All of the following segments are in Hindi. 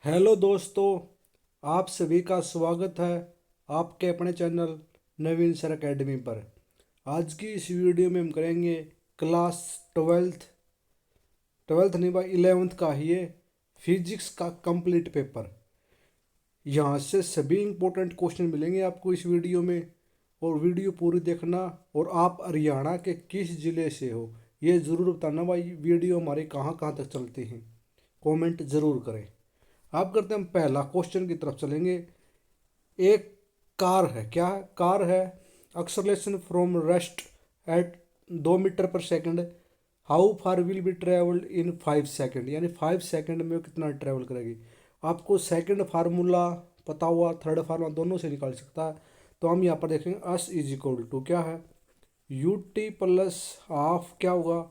हेलो दोस्तों, आप सभी का स्वागत है आपके अपने चैनल नवीन सर एकेडमी पर। आज की इस वीडियो में हम करेंगे क्लास ट्वेल्थ नहीं भाई 11th का ही है, फिजिक्स का कंप्लीट पेपर। यहाँ से सभी इंपॉर्टेंट क्वेश्चन मिलेंगे आपको इस वीडियो में, और वीडियो पूरी देखना। और आप हरियाणा के किस ज़िले से हो ये ज़रूर बताना भाई, वीडियो हमारी कहाँ कहाँ तक चलती हैं, कमेंट ज़रूर करें। आप करते हैं हम पहला क्वेश्चन की तरफ चलेंगे। एक कार है, क्या है? कार है, acceleration from rest at 2 metre per second, how far will be travelled in 5 second, यानी 5 सेकंड में वो कितना ट्रेवल करेगी। आपको सेकंड फार्मूला पता हुआ, थर्ड फार्मूला दोनों से निकाल सकता है। तो हम यहाँ पर देखेंगे एस इज इक्वल टू क्या है, यू टी प्लस हाफ क्या होगा,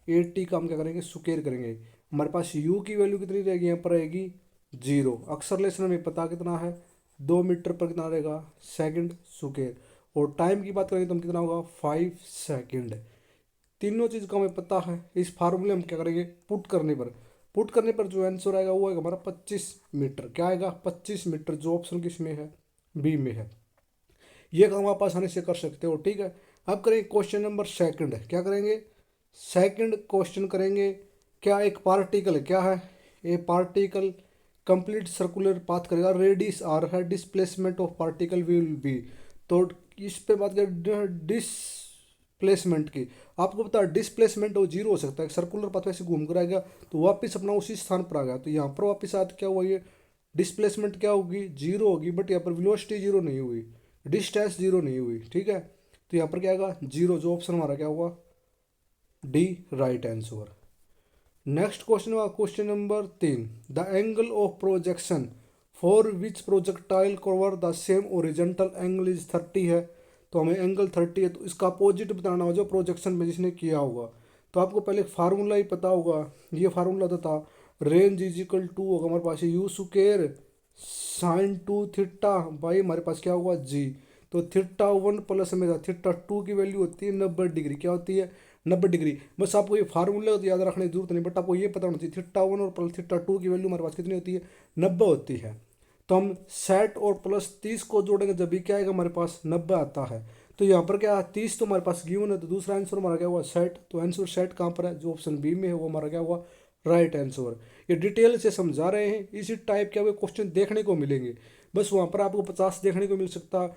ए टी का हम क्या करेंगे, सुकेर करेंगे। हमारे पास यू की वैल्यू कितनी रहेगी, यहाँ पर रहेगी 0। एक्सलेशन हमें पता कितना है, 2 मीटर पर कितना रहेगा सेकंड सुकेर। और टाइम की बात करेंगे तो हम कितना होगा 5 सेकंड। तीनों चीज़ का हमें पता है। इस फार्मूले हम क्या करेंगे, पुट करने पर जो आंसर आएगा वो आएगा हमारा 25 मीटर। क्या आएगा 25 मीटर, जो ऑप्शन किस में है, बी में है। ये काम आप आसानी से कर सकते हो, ठीक है। अब करेंगे क्वेश्चन नंबर सेकंड। क्या करेंगे, सेकंड क्वेश्चन करेंगे। क्या एक पार्टिकल क्या है, ए पार्टिकल कंप्लीट सर्कुलर पाथ करेगा, रेडियस आर है, displacement of particle will be. तो इस पे बात करें डिस्प्लेसमेंट की। आपको पता है डिस्प्लेसमेंट वो 0 हो सकता है, सर्कुलर पाथ वैसे घूम कर आएगा तो वापस अपना उसी स्थान पर आ गया। तो यहाँ पर वापस आते क्या हुआ, ये डिस्प्लेसमेंट क्या होगी 0 होगी, बट यहाँ पर वेलोसिटी 0 नहीं हुई, डिस्टेंस 0 नहीं हुई, ठीक है। तो यहाँ पर क्या आएगा 0, जो ऑप्शन हमारा क्या होगा D, right answer. Next question हुआ question number 3। The angle of projection for which projectile cover the same horizontal angle is 30 है। तो हमें एंगल 30 है, तो इसका अपोजिट बताना हो जो प्रोजेक्शन में जिसने किया होगा। तो आपको पहले फार्मूला ही पता होगा, ये फार्मूला होता था रेंज इज इक्वल टू होगा हमारे पास U square sine 2 theta by हमारे पास क्या होगा जी। तो थीटा 1 प्लस में थीटा 2 की वैल्यू होती है 90 डिग्री। क्या होती है 90 डिग्री। बस आपको ये फार्मूले तो याद रखने की जरूरत नहीं, बट आपको ये पता होना चाहिए थीटा 1 और प्लस थीटा 2 की वैल्यू हमारे पास कितनी होती है 90 होती है। तो हम 60 और प्लस 30 को जोड़ेंगे जब भी क्या आएगा हमारे पास 90 आता है। तो यहाँ पर क्या 30 तो हमारे पास गिवन है, तो दूसरा आंसर हमारा क्या हुआ 60। तो आंसर 60 कहाँ पर है, जो ऑप्शन बी में है वो हमारा क्या हुआ राइट आंसर। ये डिटेल से समझा रहे हैं, इसी टाइप के आपको क्वेश्चन देखने को मिलेंगे। बस वहाँ पर आपको 50 देखने को मिल सकता,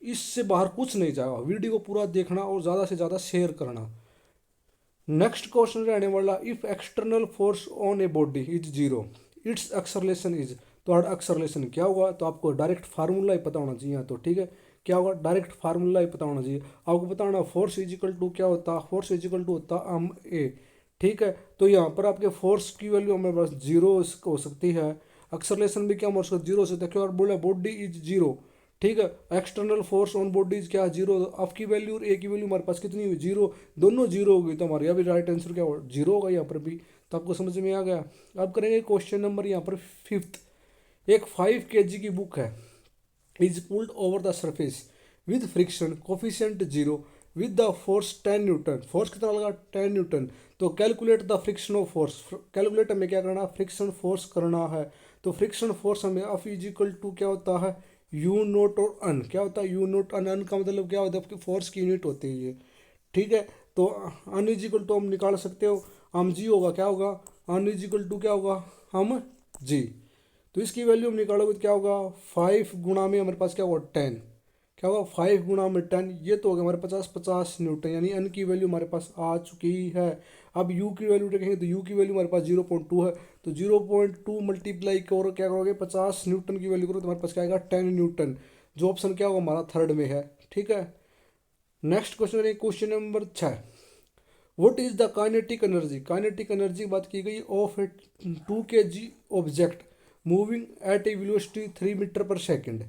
इससे बाहर कुछ नहीं जाएगा। वीडियो को पूरा देखना और ज़्यादा से ज़्यादा शेयर करना। नेक्स्ट क्वेश्चन रहने वाला, if external force on a body is 0 it's acceleration is. तो एक्सरलेशन क्या होगा, तो आपको डायरेक्ट फार्मूला ही पता होना चाहिए। तो ठीक है, क्या होगा डायरेक्ट फार्मूला ही पता होना चाहिए। आपको पता होना फोर्स इजिकल टू क्या होता है, फोर्स इजिकल टू होता एम ए, ठीक है। तो यहाँ पर आपके फोर्स की वैल्यू हमारे पास 0 हो सकती है, एक्सरलेशन भी क्या हो सकता है 0 से देखिए, और बोले बॉडी इज 0, ठीक है। एक्सटर्नल फोर्स ऑन बॉडीज क्या 0, आपकी वैल्यू और ए की वैल्यू हमारे पास कितनी हुई 0, दोनों 0 हो गई। तो हमारे यहाँ भी राइट आंसर क्या होगा 0 होगा यहाँ पर भी। तो आपको समझ में आ गया। अब करेंगे क्वेश्चन नंबर यहाँ पर 5th। एक 5 kg की बुक है, is pulled over the surface with friction coefficient 0 with the force 10 Newton. Force कितना लगा 10 न्यूटन। तो calculate the friction of force, calculate हमें क्या करना है फ्रिक्शन फोर्स करना है। तो फ्रिक्शन फोर्स हमें एफ इज इक्वल टू क्या होता है यू नोट और अन। क्या होता है यू नोट अन, अन का मतलब क्या होता है आपकी फोर्स की यूनिट होती है ये, ठीक है। तो अन इज इक्वल टू हम निकाल सकते हो, हम जी होगा क्या होगा अन इज इक्वल टू क्या होगा हम जी। तो इसकी वैल्यू हम निकालोगे तो क्या होगा 5 गुणा में हमारे पास क्या होगा 10, क्या होगा 5 गुणा में 10, ये तो हो गया हमारे 50 न्यूटन, यानी एन की वैल्यू हमारे पास आ चुकी है। अब यू की वैल्यू देखेंगे तो यू की वैल्यू हमारे पास 0.2 है। तो 0.2 मल्टीप्लाई करो क्या करोगे 50 न्यूटन की वैल्यू करो तो हमारे पास क्या आएगा 10 न्यूटन, जो ऑप्शन क्या होगा हमारा थर्ड में है, ठीक है। नेक्स्ट क्वेश्चन है question number 6। What is the kinetic energy, kinetic energy की बात की गई of a 2 kg object moving at a velocity 3 metre per second.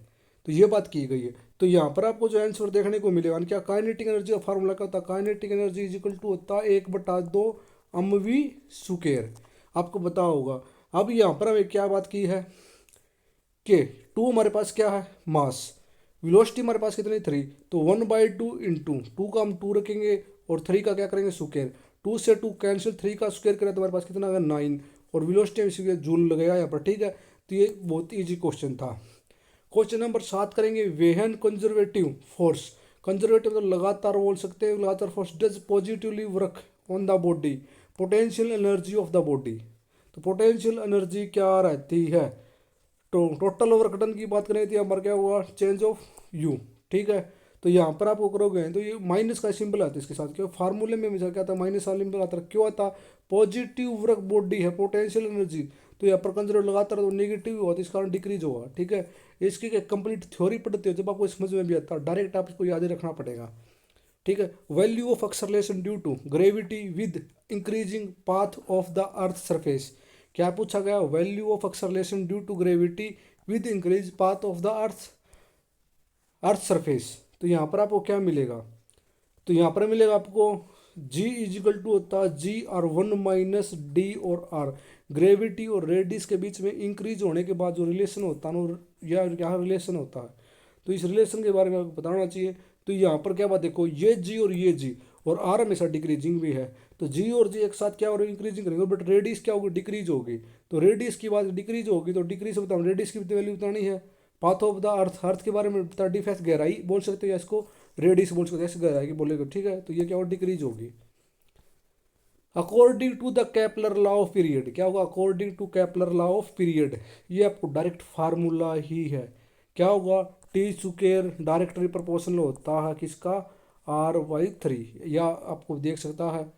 तो ये बात की गई है। तो यहाँ पर आपको जो आंसर देखने को मिलेगा क्या काइनेटिक एनर्जी का फार्मूला क्या होता है, kinetic energy is equal to होता है 1/2 mv स्क्वायर, आपको पता होगा। अब यहाँ पर हमें क्या बात की है कि 2 हमारे पास क्या है मास, वेलोसिटी हमारे पास कितनी 3, तो 1/2 इंटू 2 का हम 2 रखेंगे और 3 का क्या करेंगे स्क्वायर। 2 से 2 कैंसिल, 3 का स्क्वायर करें तो हमारे पास कितना आ गया 9, और वेलोसिटी हम इसी जूल लगेगा यहाँ पर, ठीक है। तो ये बहुत इजी क्वेश्चन था। क्वेश्चन नंबर 7 करेंगे, वेहन कंजर्वेटिव फोर्स। कंजर्वेटिव तो लगातार बोल सकते हैं, लगातार force does positively work on the body, potential energy of the body. तो पोटेंशियल एनर्जी क्या रहती है, तो टोटल वर्क डन की बात करें तो यहाँ पर क्या हुआ, चेंज ऑफ यू, ठीक है। तो यहाँ पर आपको करोगे तो ये माइनस का सिंबल आता है इसके साथ, क्यों फार्मूले में हमेशा क्या आता है, माइनस का सिंबल आता है, क्यों आता, पॉजिटिव वर्क बॉडी है, पोटेंशियल एनर्जी, तो यहाँ पर कंजर्व लगातार तो नेगेटिव हुआ तो इस कारण डिक्रीज होगा, ठीक है। इसकी कंप्लीट थ्योरी पढ़ते हो जब आपको समझ में भी आता है, डायरेक्ट आप इसको याद ही रखना पड़ेगा, ठीक है। Value of acceleration due to gravity with increasing path of the earth surface. क्या पूछा गया, value of acceleration due to gravity with increase path of the earth surface. तो यहाँ पर आपको क्या मिलेगा, तो यहाँ पर मिलेगा आपको जी इजिकल टू होता है जी आर 1 - डी और आर, ग्रेविटी और रेडियस के बीच में इंक्रीज होने के बाद जो रिलेशन होता है ना, या क्या रिलेशन होता है, तो इस रिलेशन के बारे में आपको बताना चाहिए। तो यहाँ पर क्या बात, देखो ये जी और आर हमेशा डिक्रीजिंग भी है, तो जी और जी एक साथ क्या और इंक्रीजिंग करेंगे, बट रेडियस क्या होगी, डिक्रीज होगी। तो रेडियस की बात डिक्रीज होगी, तो डिक्रीज बताओ, रेडियस की वैल्यू बतानी है। पाथ ऑफ द अर्थ के बारे में बता, डिफेंस गहराई बोल सकते हो या इसको रेडियस बोल सकते हो, ऐसे गहराई की बोलेगा, ठीक है। तो ये क्या होगा, डिक्रीज होगी। According to the Kepler law of period, क्या होगा, according to Kepler law of period, ये आपको डायरेक्ट फार्मूला ही है, क्या होगा, टी स्क्वायर डायरेक्टली प्रोपोर्शनल होता है किसका, R/3, या आपको देख सकता है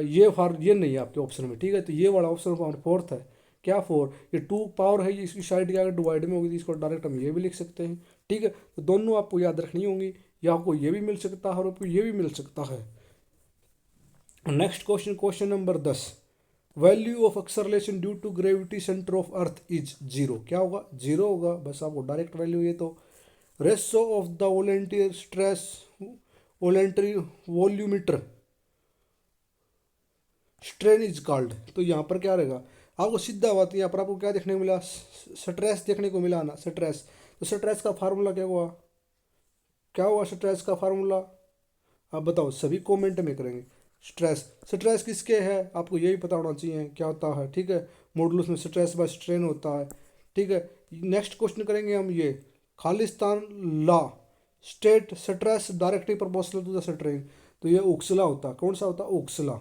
ये नहीं है आपके ऑप्शन में, ठीक है। तो ये वाला ऑप्शन फोर्थ है, क्या फोर, ये टू पावर है, इसकी साइड क्या डिवाइड में होगी तो इसको डायरेक्ट हम ये भी लिख सकते हैं, ठीक है। तो दोनों आपको याद रखनी होंगी, या आपको ये भी मिल सकता है और आपको ये भी मिल सकता है। Next question, question number 10, value of acceleration due to gravity centre of earth is 0, क्या होगा, 0 होगा, बस आपको डायरेक्ट वैल्यू ये तो, ratio of the volunteer stress voluntary volumeter strain is called. तो यहाँ पर क्या रहेगा, आपको सीधा बात, यहाँ पर आपको क्या देखने को मिला, स्ट्रेस देखने को मिला ना, स्ट्रेस, तो स्ट्रेस का फार्मूला क्या हुआ, क्या हुआ स्ट्रेस का फार्मूला, आप बताओ, सभी कमेंट में करेंगे। स्ट्रेस, स्ट्रेस किसके है आपको यही पता होना चाहिए क्या होता है, ठीक है। मॉडुलस में स्ट्रेस बाय स्ट्रेन होता है, ठीक है। नेक्स्ट क्वेश्चन करेंगे हम ये, खालिस्तान law state stress directly proportional to the strain. तो ये उक्सला होता है, कौन सा होता है, उक्सला,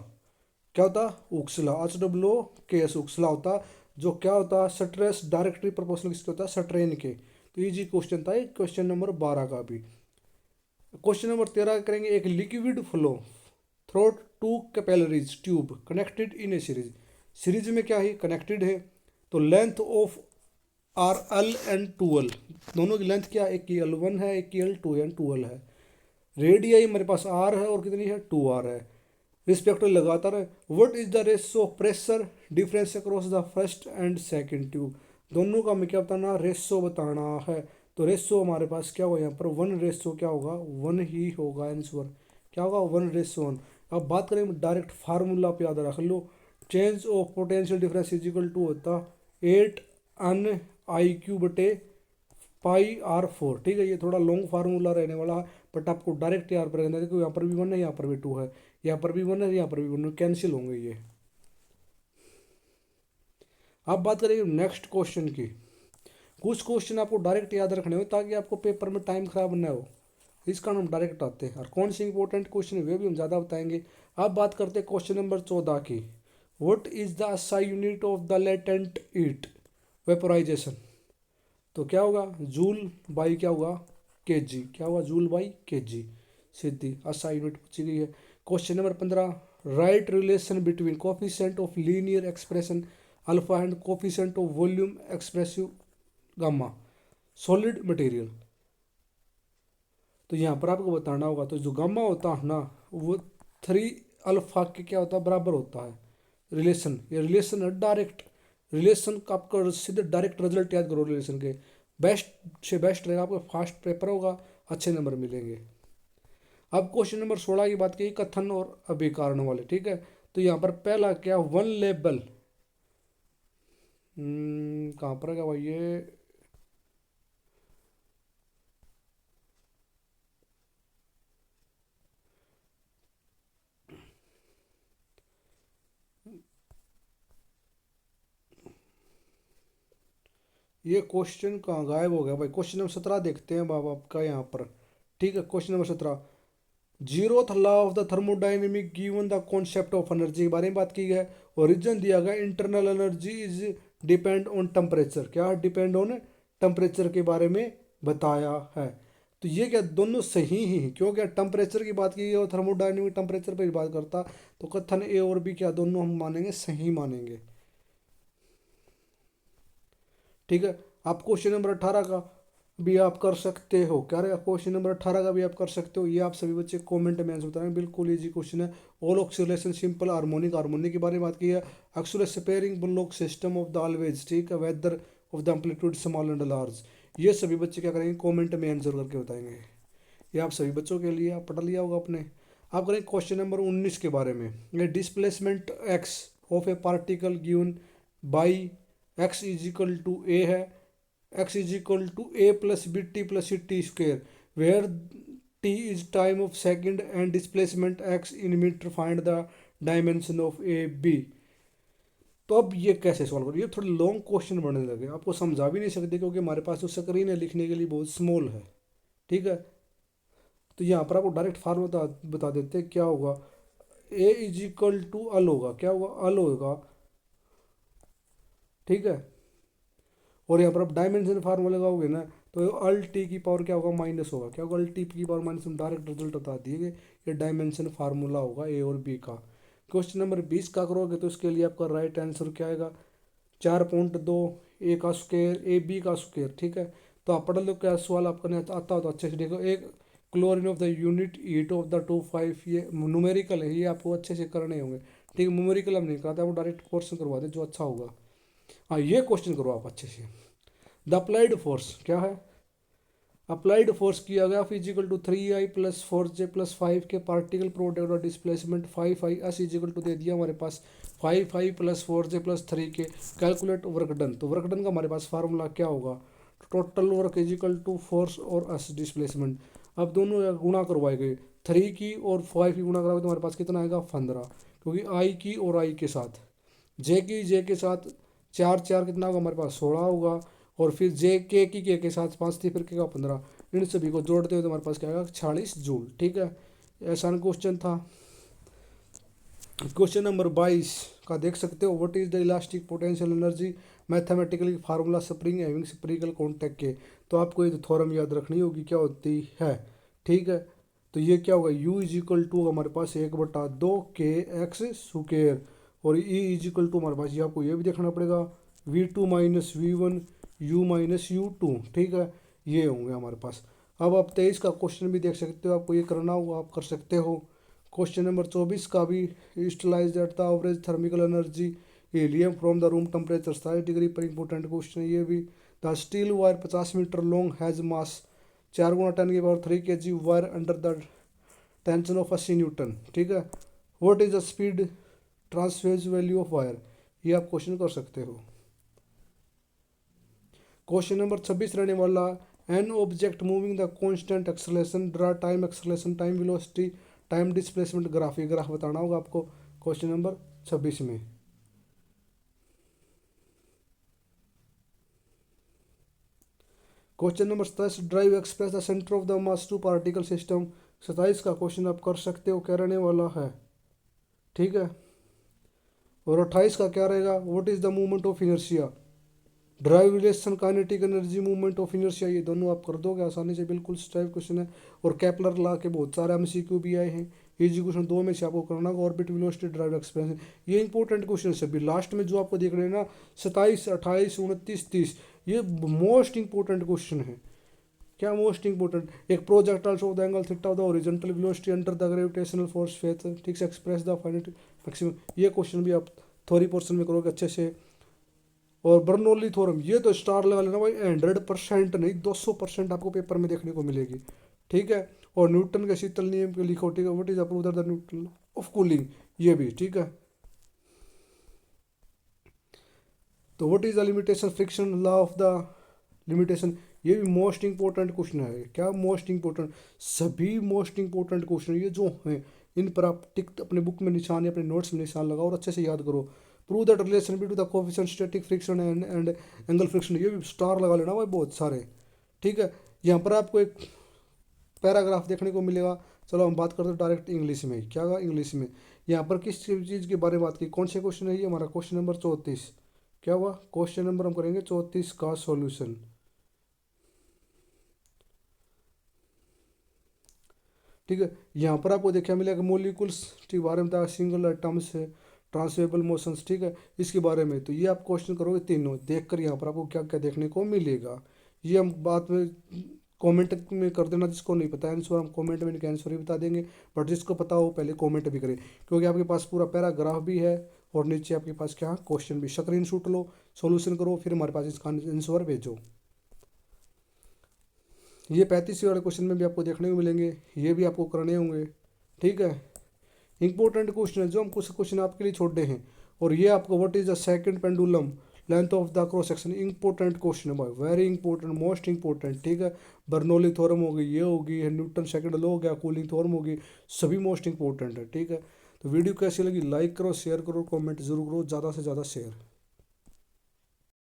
क्या होता है, उक्सला, HWKS उक्सला होता, जो क्या होता है, स्ट्रेस डायरेक्टली प्रोपोर्शनल किसके होता है, स्ट्रेन के। तो इजी क्वेश्चन था क्वेश्चन नंबर 12 का भी। क्वेश्चन नंबर 13 करेंगे, एक liquid flow through two capillaries tube connected in a series, series में क्या है, कनेक्टेड है। तो length of R L and 2L, दोनों की लेंथ क्या, एक की L1 है, एक की L2 है, 2L है। रेडियाई मेरे पास R है और कितनी है, 2R है, रिस्पेक्टिव लगातार है। What is the ratio of pressure difference across the first and second tube, दोनों का हमें क्या बताना, रेशो बताना है। तो रेशो हमारे पास क्या होगा, यहाँ पर 1 रेशो क्या होगा, 1 ही होगा आंसर, क्या होगा, 1:1। अब बात करें डायरेक्ट फार्मूला आप याद रख लो, change of potential difference is equal to होता 8N/IQ/πr4, ठीक है। ये थोड़ा लॉन्ग फार्मूला रहने वाला है, बट आपको डायरेक्ट याद रखना है, देखो यहाँ पर भी 1 है, यहाँ पर भी 2 है, यहाँ पर भी 1 है, यहाँ पर भी 1, कैंसिल होंगे ये। अब बात करेंगे नेक्स्ट क्वेश्चन की, कुछ क्वेश्चन आपको डायरेक्ट याद रखने हो ताकि आपको पेपर में टाइम खराब ना हो, इस कारण हम डायरेक्ट आते हैं, और कौन से इंपॉर्टेंट क्वेश्चन है वे भी हम ज़्यादा बताएंगे। अब बात करते हैं क्वेश्चन नंबर 14 की, what is the SI unit of the latent heat vaporisation. तो क्या होगा, जूल बाई क्या होगा, केजी, क्या होगा, joule by KG, Sidhi SI unit पूछी गई है। Question number 15, right relation between coefficient of linear expression alpha and coefficient of volume expressive gamma solid material. तो यहाँ पर आपको बताना होगा, तो जो गामा होता है ना, वो 3 अल्फा के क्या होता है, बराबर होता है। रिलेशन, ये रिलेशन है डायरेक्ट, रिलेशन का आपका सीधे डायरेक्ट रिजल्ट याद करो रिलेशन के, बेस्ट से बेस्ट रहेगा, आपका फास्ट पेपर होगा, अच्छे नंबर मिलेंगे। अब क्वेश्चन नंबर 16 की बात की, कथन और अभिकारण वाले, ठीक है। तो यहाँ पर पहला क्या, वन लेबल, कहाँ पर क्या भाई ये, ये क्वेश्चन कहाँ गायब हो गया भाई। क्वेश्चन नंबर 17 देखते हैं बाबा आपका यहाँ पर। ठीक है, question number 17, zeroth law of the thermodynamic given the concept of energy के बारे में बात की है। और रीजन दिया गया internal energy is depend on temperature. क्या डिपेंड ऑन टेम्परेचर के बारे में बताया है। तो ये क्या दोनों सही ही हैं, क्योंकि टेम्परेचर की बात की है और थर्मोडाइनमिक टेम्परेचर पर बात करता, तो कथन ए और बी क्या दोनों हम मानेंगे, सही मानेंगे। ठीक है, आप क्वेश्चन नंबर 18 का भी आप कर सकते हो। क्या रहेगा, क्वेश्चन नंबर 18 का भी आप कर सकते हो। ये आप सभी बच्चे कमेंट में आंसर बताएंगे, बिल्कुल इजी क्वेश्चन है। All oscillation simple harmonic, harmonic के बारे में बात की है। Actually spring block system of the always, ठीक है, whether of the amplitude small and large. ये सभी बच्चे क्या करेंगे, कमेंट में आंसर करके बताएंगे। ये आप सभी बच्चों के लिए आप पढ़ लिया होगा आपने। आप करेंगे क्वेश्चन नंबर 19 के बारे में। ये displacement X of a particle given by X is equal to A है, x is equal to a plus bt plus t square, where t is time of second and displacement x in meter, find the dimension of a b। तो अब ये कैसे सॉल्व करो, ये थोड़े लॉन्ग क्वेश्चन बनने लगे, आपको समझा भी नहीं सकते क्योंकि हमारे पास जो स्क्रीन है लिखने के लिए बहुत स्मॉल है। ठीक है, तो यहाँ पर आपको डायरेक्ट फार्मूला बता देते हैं क्या होगा। ए इज इक्वल टू अल होगा, क्या होगा, अल होगा। ठीक है, और यहाँ पर आप डायमेंशन फार्मूला लगाओगे ना, तो अल टी की पावर क्या होगा, माइनस होगा। क्या होगा, अल टी की पावर माइनस, में डायरेक्ट रिजल्ट बता दिए। ये डायमेंशन फार्मूला होगा ए और बी का। क्वेश्चन नंबर 20 का करोगे तो इसके लिए आपका राइट आंसर क्या आएगा, 4.2 ए का स्क्वायर ए बी का स्क्वायर। ठीक है, तो आप पढ़ लो, क्या सवाल आपका आता हो तो अच्छे से देखो। एक chlorine of the unit heat of the 25, ये न्यूमेरिकल है, ये आपको अच्छे से करने होंगे। ठीक है, न्यूमेरिकल हम नहीं कराते, आपको डायरेक्ट क्वेश्चन करवा दे जो अच्छा होगा। हाँ, ये क्वेश्चन करो आप अच्छे से। द अप्लाइड फोर्स क्या है, अप्लाइड फोर्स किया गया physical to 3i plus 4j plus 5 के पार्टिकल प्रोडक्ट और displacement 5i as equal to दे दिया हमारे पास 5i प्लस 4j प्लस 3 के। कैलकुलेट वर्क डन, तो वर्क डन का हमारे पास फार्मूला क्या होगा, total work equal to force और एस डिस्प्लेसमेंट। अब दोनों गुणा करवाए गए, 3 की और 5 की गुणा करवाए तो हमारे पास कितना आएगा, 15, क्योंकि आई की और आई के साथ, जे के साथ 4 4 कितना होगा हमारे पास, 16 होगा। और फिर जे के साथ 5 थी, फिर के का 15, इन सभी को जोड़ते हुए तो हमारे पास क्या आएगा, 46 जूल। ठीक है, आसान क्वेश्चन था। क्वेश्चन नंबर 22 का देख सकते हो, what is the elastic potential energy, mathematically formula spring having spring constant के। तो आपको ये थ्योरम याद रखनी होगी क्या होती है। ठीक है, तो ये क्या होगा, u इज इक्वल टू हमारे पास 1/2 के एक्स स्क्वायर, और e इज इक्वल टू हमारे पास, ये आपको ये भी देखना पड़ेगा, v2 minus v1 u minus u2। ठीक है, ये होंगे हमारे पास। अब आप 23 का क्वेश्चन भी देख सकते हो, आपको ये करना होगा, आप कर सकते हो। क्वेश्चन नंबर 24 का भी, utilise that the average thermal energy helium from the room temperature 27 degree पर। इंपॉर्टेंट क्वेश्चन है ये भी। The steel wire 50 metre long has mass 4 × 10⁻³ kg wire under the tension of 80 newton. ठीक है, what is the speed transverse value of wire, ये आप क्वेश्चन कर सकते हो। क्वेश्चन नंबर 26 रहने वाला, an object moving the constant acceleration, draw time acceleration, time velocity, time displacement graph. ये ग्राफ बताना होगा आपको क्वेश्चन नंबर 26 में। Question number 27, drive express the centre of the mass two particle system. 27 का क्वेश्चन आप कर सकते हो, क्या रहने वाला है। ठीक है, और 28 का क्या रहेगा, what is the movement of inertia, drive relation kinetic energy movement of inertia. ये दोनों आप कर दोगे आसानी से, बिल्कुल स्ट्राइव क्वेश्चन है। और कैपलर ला के बहुत सारे एमसीक्यू भी आए हैं। इजी क्वेश्चन 2 में से आपको करना होगा, ऑर्बिट वेलोसिटी ड्राइव एक्सपेंस। ये इंपॉर्टेंट क्वेश्चन है सभी। लास्ट में जो आपको देख रहे हैं ना, 27 28 29 30, ये मोस्ट इंपॉर्टेंट क्वेश्चन है। क्या मोस्ट इंपॉर्टेंट, एक projectile of the angle theta of the horizontal velocity under the gravitational force faith, ठीक से एक्सप्रेस द फाइनाइट मैक्सिमम। ये क्वेश्चन भी आप थोड़ी पोर्शन में करोगे अच्छे से। और बर्नौली थ्योरम, ये तो स्टार लेवल है ना भाई, 100% नहीं 200% आपको पेपर में देखने को मिलेगी। ठीक है, और न्यूटन के शीतल नियम के लिखो। ठीक है, what is approve the Newton of cooling, ये भी। ठीक है, तो what is the limitation friction law of the limitation, ये भी मोस्ट इंपॉर्टेंट क्वेश्चन है। क्या मोस्ट इंपॉर्टेंट, सभी मोस्ट इंपॉर्टेंट क्वेश्चन ये जो हैं, इन पर आप टिक अपने बुक में निशान या अपने नोट्स में निशान लगाओ और अच्छे से याद करो। Prove that relation between the coefficient static friction and angle friction, ये भी स्टार लगा लेना भाई बहुत सारे। ठीक है, यहाँ पर आपको एक पैराग्राफ देखने को मिलेगा। चलो हम बात करते हैं डायरेक्ट इंग्लिश में, क्या होगा इंग्लिश में। यहाँ पर किस चीज़ के बारे में बात की, कौन से क्वेश्चन है ये हमारा, क्वेश्चन नंबर 34। क्या हुआ, क्वेश्चन नंबर हम करेंगे 34 का सॉल्यूशन। ठीक है, यहाँ पर आपको देखा मिलेगा मोलिकुल्स के बारे में था, सिंगल एटम्स है, ट्रांसफरेबल मोशंस। ठीक है, इसके बारे में तो ये आप क्वेश्चन करोगे तीनों, देखकर यहाँ पर आपको क्या क्या देखने को मिलेगा। ये हम बाद में कमेंट में कर देना, जिसको नहीं पता आंसर हम कमेंट में इनका आंसर ही बता देंगे, बट जिसको पता हो पहले कमेंट भी करें, क्योंकि आपके पास पूरा पैराग्राफ भी है और नीचे आपके पास क्या क्वेश्चन भी। स्क्रीन शूट लो, सॉल्यूशन करो, फिर हमारे पास इसका आंसर भेजो। ये 35 वाले क्वेश्चन में भी आपको देखने को मिलेंगे, ये भी आपको करने होंगे। ठीक है, इंपॉर्टेंट क्वेश्चन है जो हम कुछ क्वेश्चन आपके लिए छोड़े हैं। और ये आपको what is the second pendulum length of the cross section, important question है भाई, वेरी इंपॉर्टेंट, मोस्ट इंपॉर्टेंट। ठीक है, बर्नौली थ्योरम होगी, ये होगी, न्यूटन सेकंड लॉ हो गया, कूलिंग थ्योरम होगी, सभी मोस्ट इंपॉर्टेंट है। ठीक है, तो वीडियो कैसी लगी लाइक करो, शेयर करो, कमेंट जरूर करो, ज़्यादा से ज़्यादा शेयर।